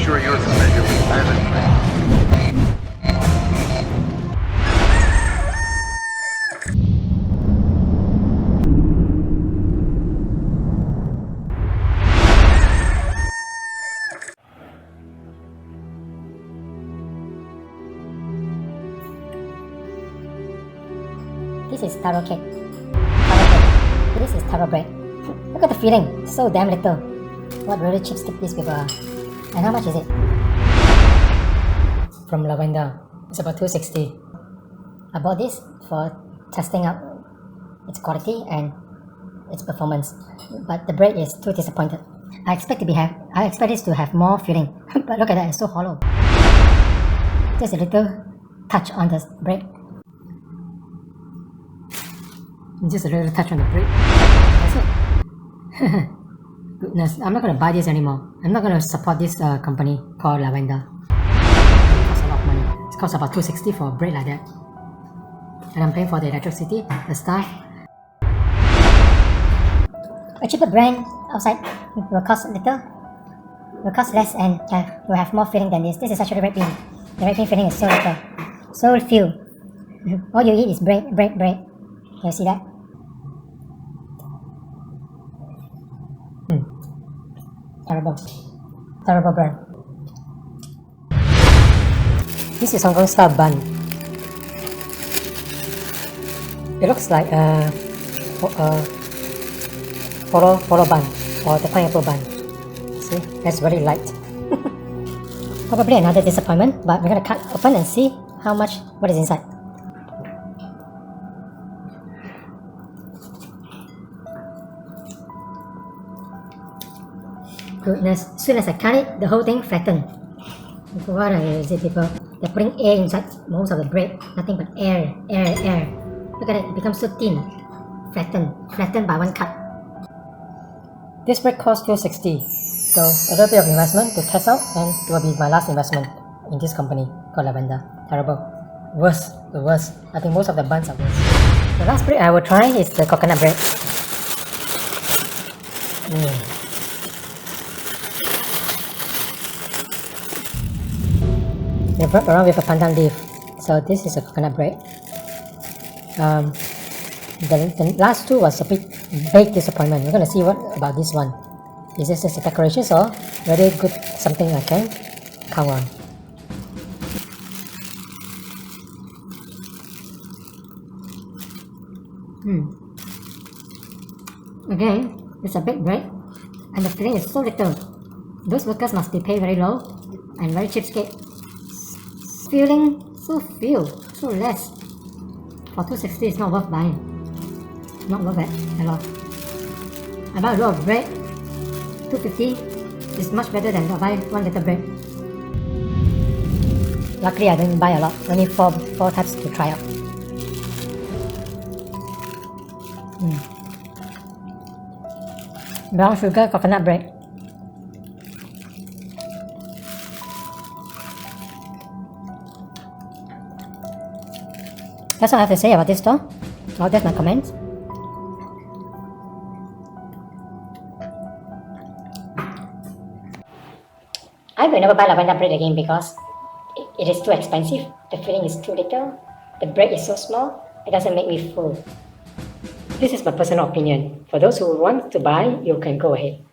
sure yours is measured with lavender. This is taro cake. Taro bread. This is taro bread. Look at the filling, so damn little. What really cheapskate these people are. And how much is it? From Lavender. It's about $2.60. I bought this for testing out its quality and its performance. But the bread is too disappointed. I expect this to have more filling. But look at that, it's so hollow. Just a little touch on the bread. Just a little touch on the bread. That's it. Goodness, I'm not going to buy this anymore. I'm not going to support this company called Lavender. It costs a lot of money. It costs about $2.60 for a bread like that. And I'm paying for the electricity, the staff. A cheaper brand outside will cost less and will have more filling than this. This is actually red bean. The red bean filling is so little, so few. All you eat is bread. Can you see that? Terrible bread. This is Hong Kong style bun. It looks like a polo bun or the pineapple bun. See, that's very light. Probably another disappointment, but we're gonna cut open and see what is inside. Goodness, as soon as I cut it, the whole thing flattened. What is it, people? They're putting air inside most of the bread. Nothing but air. Look at it, it becomes so thin. Flattened by one cut. This bread cost $2.60. So a little bit of investment to test out, and it will be my last investment in this company called Lavender. Terrible. The worst. I think most of the buns are worse. The last bread I will try is the coconut bread. They wrap around with a pandan leaf. So this is a coconut bread. The last two was a big disappointment. We're gonna see what about this one. Is this just a decoration or very good something I can count on? Again, it's a big bread and the filling is so little. Those workers must be paid very low and very cheapskate. Filling so few, so less. For $2.60 it's not worth buying. Not worth it at all. I buy a lot of bread, $2.50 is much better than I buy one little bread. Luckily I didn't buy a lot, only four types to try out. Brown sugar coconut bread. That's all I have to say about this store. So that's my comments. I will never buy Lavender bread again because it is too expensive. The filling is too little. The bread is so small. It doesn't make me full. This is my personal opinion. For those who want to buy, you can go ahead.